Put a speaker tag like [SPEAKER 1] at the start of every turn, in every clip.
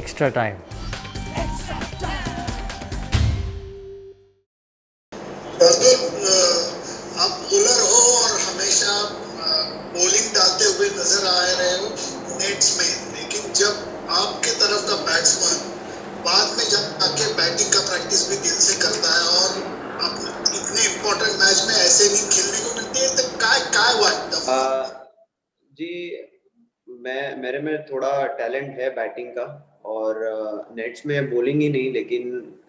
[SPEAKER 1] extra time.
[SPEAKER 2] आप bowler हो और हमेशा बॉलिंग डालते हुए नजर आ रहे हो नेट्स में, लेकिन जब आपके तरफ का बैट्समैन बाद में जाके बैटिंग का प्रैक्टिस भी दिल से करता है और इतने इम्पोर्टेंट मैच में ऐसे भी खेलने को मिलती है, तो काय वाटतं?
[SPEAKER 3] जी, मेरे में थोड़ा टैलेंट है बैटिंग का, और नेट्स में बॉलिंग ही नहीं, लेकिन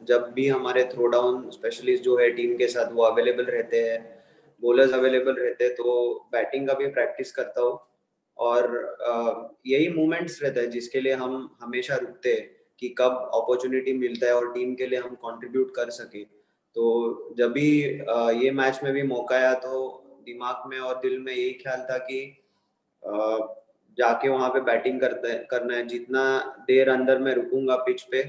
[SPEAKER 3] जब भी हमारे थ्रो डाउन स्पेशलिस्ट जो है टीम के साथ वो अवेलेबल रहते हैं, बॉलर्स अवेलेबल रहते हैं, तो बैटिंग का भी प्रैक्टिस करता हूँ। और यही मोमेंट्स रहता है जिसके लिए हम हमेशा रुकते हैं कि कब अपॉर्चुनिटी मिलता है और टीम के लिए हम कंट्रीब्यूट कर सके। तो जब भी ये मैच में भी मौका आया तो दिमाग में और दिल में यही ख्याल था कि जाके वहां पे बैटिंग करना है। जितना देर अंदर मैं रुकूंगा पिच पे,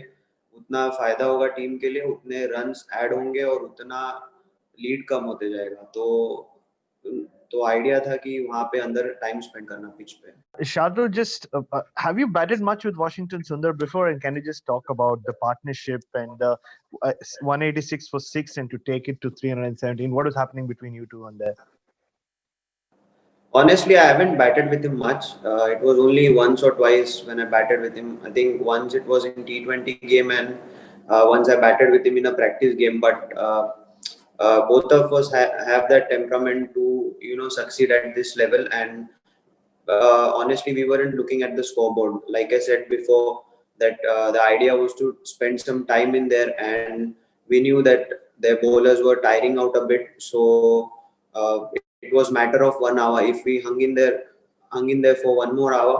[SPEAKER 3] उतना फायदा होगा टीम के लिए, उतने रन्स ऐड होंगे और उतना लीड कम होते जाएगा। तो आइडिया था कि वहां पे अंदर टाइम स्पेंड करना पिच पे।
[SPEAKER 4] Shardul, just have you batted much with Washington Sundar before, and can you just talk about the partnership and 186 for 6 and to take it to 317? What was happening between you two on there?
[SPEAKER 3] Honestly, I haven't batted with him much. It was only once or twice when I batted with him. I think once it was in T20 game, and once I batted with him in a practice game. But both of us have that temperament to succeed at this level. And honestly, we weren't looking at the scoreboard. Like I said before, that the idea was to spend some time in there, and we knew that their bowlers were tiring out a bit. So it was matter of 1 hour. If we hung in there for one more hour,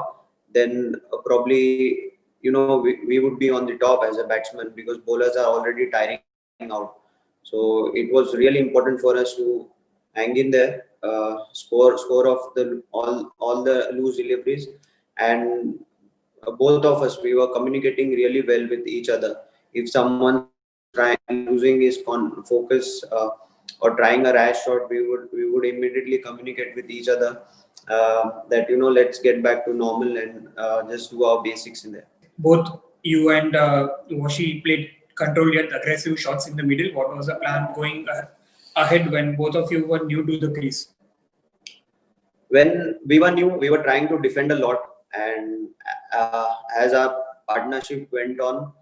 [SPEAKER 3] then probably we would be on the top as a batsman, because bowlers are already tiring out. So it was really important for us to hang in there, score of the all the loose deliveries, and both of us, we were communicating really well with each other. If someone trying losing his focus or trying a rash shot, we would immediately communicate with each other that let's get back to normal and just do our basics in there.
[SPEAKER 5] Both you and Washi played controlled yet aggressive shots in the middle. What was the plan going ahead when both of you were new to the crease?
[SPEAKER 3] When we were new, we were trying to defend a lot, and as our partnership went on,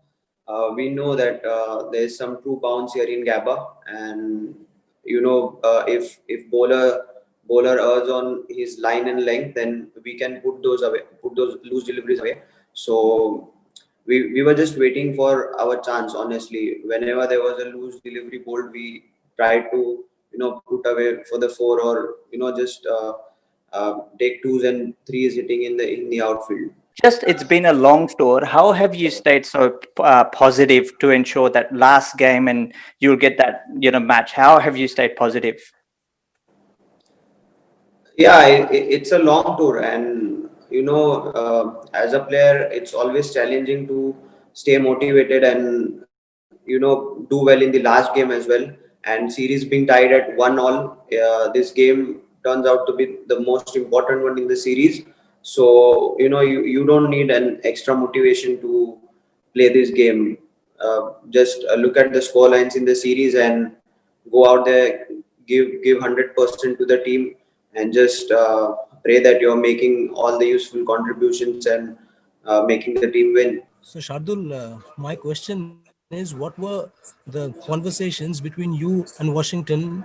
[SPEAKER 3] we know that there's some true bounce here in Gabba, and if bowler errs on his line and length, then we can put those loose deliveries away. So we were just waiting for our chance. Honestly, whenever there was a loose delivery bowled, we tried to put away for the four, or just take twos and threes hitting in the outfield.
[SPEAKER 6] Just, it's been a long tour. How have you stayed so positive to ensure that last game and you'll get that match? How have you stayed positive?
[SPEAKER 3] Yeah, it's a long tour, and as a player, it's always challenging to stay motivated and do well in the last game as well. And series being tied at 1-1, this game turns out to be the most important one in the series. So you don't need an extra motivation to play this game. Just look at the score lines in the series and go out there, give 100% to the team, and just pray that you're making all the useful contributions and making the team win.
[SPEAKER 7] So Shardul, my question is, what were the conversations between you and Washington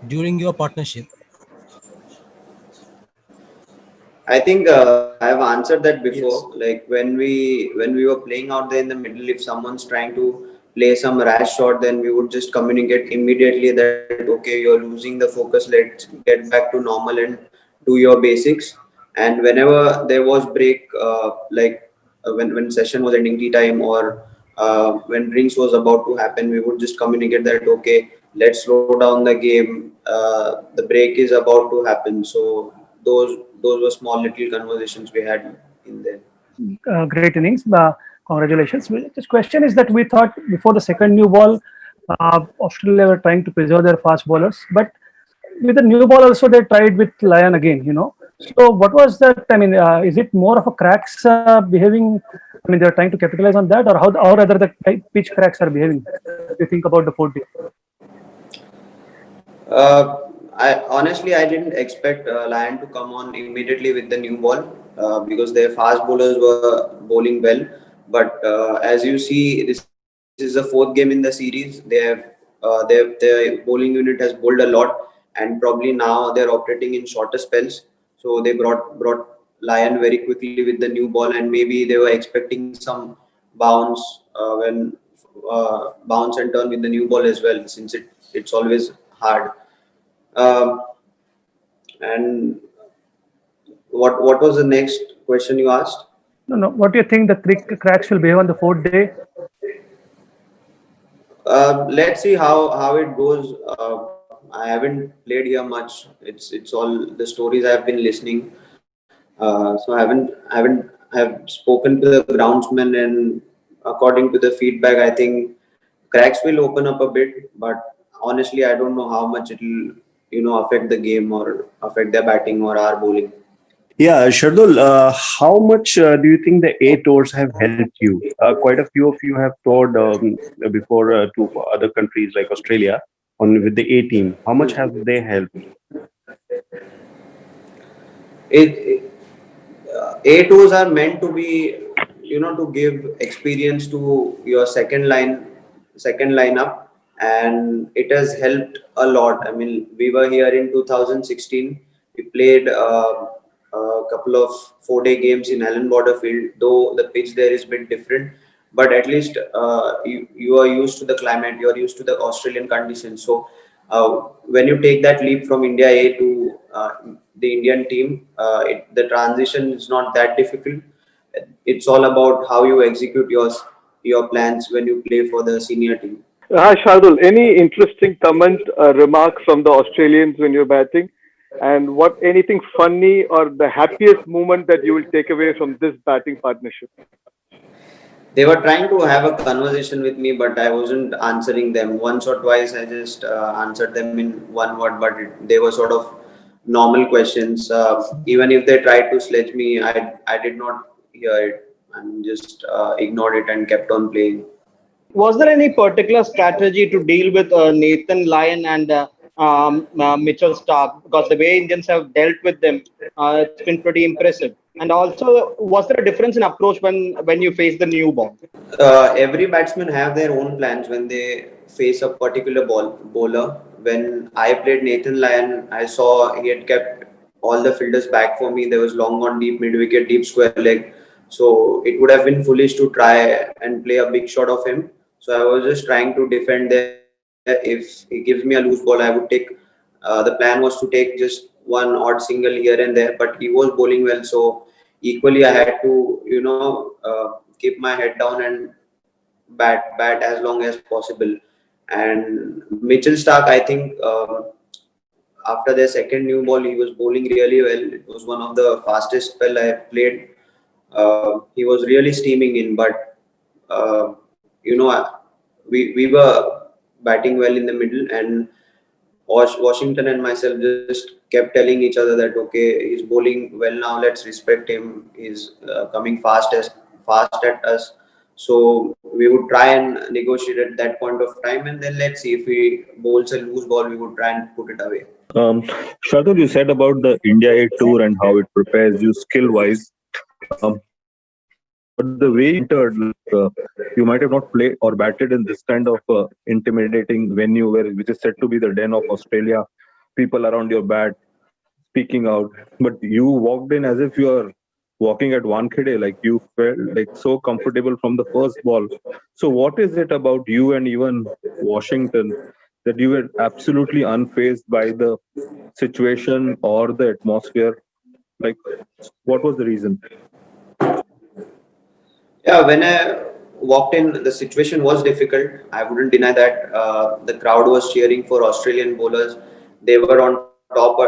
[SPEAKER 7] during your partnership?
[SPEAKER 3] I think I've answered that before. Yes. Like when we were playing out there in the middle, if someone's trying to play some rash shot, then we would just communicate immediately that okay, you're losing the focus. Let's get back to normal and do your basics. And whenever there was break, when session was ending, tea time, or when drinks was about to happen, we would just communicate that okay, let's slow down the game. The break is about to happen. So those were small little conversations we had in there.
[SPEAKER 8] Great innings. Congratulations. This question is that we thought before the second new ball, Australia were trying to preserve their fast bowlers, but with the new ball also they tried with Lyon again. So what was that? I mean, is it more of a cracks behaving? I mean, they're trying to capitalize on that, or how, or rather the pitch cracks are behaving? If you think about the 4 day.
[SPEAKER 3] I didn't expect Lion to come on immediately with the new ball because their fast bowlers were bowling well. But as you see, this is the fourth game in the series. Their bowling unit has bowled a lot, and probably now they're operating in shorter spells. So they brought Lion very quickly with the new ball, and maybe they were expecting some bounce bounce and turn with the new ball as well, since it's always hard. Um, and what was the next question you asked?
[SPEAKER 8] No, no. What do you think the cracks will behave on the 4th day?
[SPEAKER 3] Let's see how it goes. I haven't played here much. It's all the stories I've been listening. So I haven't have spoken to the groundsman, and according to the feedback, I think cracks will open up a bit. But honestly, I don't know how much it'll affect the game or affect their batting or our bowling.
[SPEAKER 1] Yeah, Shardul, how much do you think the A tours have helped you? Quite a few of you have toured before to other countries like Australia on with the A team. How much have they helped?
[SPEAKER 3] It A tours are meant to be, to give experience to your second lineup, and it has helped a lot. I mean, we were here in 2016. We played a couple of 4 day games in Allen Border Field, though the pitch there is a bit different. But at least you are used to the climate, you are used to the Australian conditions. So when you take that leap from India A to the Indian team, the transition is not that difficult. It's all about how you execute your plans when you play for the senior team.
[SPEAKER 9] Hi, Shardul. Any interesting comment, remarks from the Australians when you're batting? And what anything funny or the happiest moment that you will take away from this batting partnership?
[SPEAKER 3] They were trying to have a conversation with me, but I wasn't answering them. Once or twice, I just answered them in one word, but they were sort of normal questions. Even if they tried to sledge me, I did not hear it and just ignored it and kept on playing.
[SPEAKER 10] Was there any particular strategy to deal with Nathan Lyon and Mitchell Stark? Because the way Indians have dealt with them, it's been pretty impressive. And also, was there a difference in approach when you face the new ball?
[SPEAKER 3] Every batsman have their own plans when they face a particular bowler. When I played Nathan Lyon, I saw he had kept all the fielders back for me. There was long on deep mid wicket, deep square leg. So it would have been foolish to try and play a big shot of him. So I was just trying to defend there. If he gives me a loose ball, I would take. The plan was to take just one odd single here and there, but he was bowling well. So equally, I had to, keep my head down and bat as long as possible. And Mitchell Stark, I think after their second new ball, he was bowling really well. It was one of the fastest spell I have played. He was really steaming in, but uh, you know we were batting well in the middle, and Washington and myself just kept telling each other that okay, he's bowling well now. Let's respect him. He's coming fast at us. So we would try and negotiate at that point of time, and then let's see if he bowls a loose ball, we would try and put it away.
[SPEAKER 1] Um, Shardul, you said about the India A tour and how it prepares you skill wise. But the way you entered, you might have not played or batted in this kind of intimidating venue, which is said to be the den of Australia. People around your bat speaking out, but you walked in as if you are walking at Wankhede, like you felt like so comfortable from the first ball. So, what is it about you and even Washington that you were absolutely unfazed by the situation or the atmosphere? Like, what was the reason?
[SPEAKER 3] Yeah, when I walked in, the situation was difficult. I wouldn't deny that. The crowd was cheering for Australian bowlers. They were on top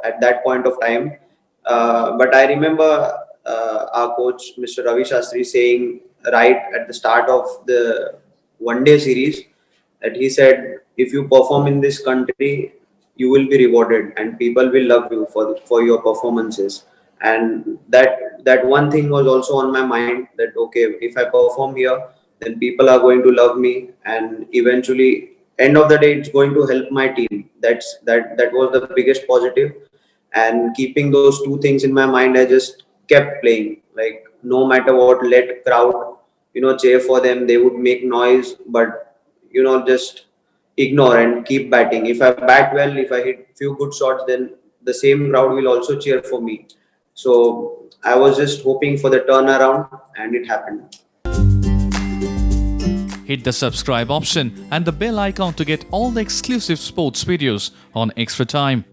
[SPEAKER 3] at that point of time. But I remember our coach, Mr. Ravi Shastri, saying right at the start of the one-day series that he said, if you perform in this country, you will be rewarded and people will love you for your performances. And that one thing was also on my mind, that okay, if I perform here, then people are going to love me, and eventually end of the day it's going to help my team. That was the biggest positive. And keeping those two things in my mind, I just kept playing. Like no matter what, let crowd cheer for them, they would make noise, but just ignore and keep batting. If I bat well, if I hit few good shots, then the same crowd will also cheer for me. So I was just hoping for the turnaround, and it happened.
[SPEAKER 11] Hit the subscribe option and the bell icon to get all the exclusive sports videos on Extra Time.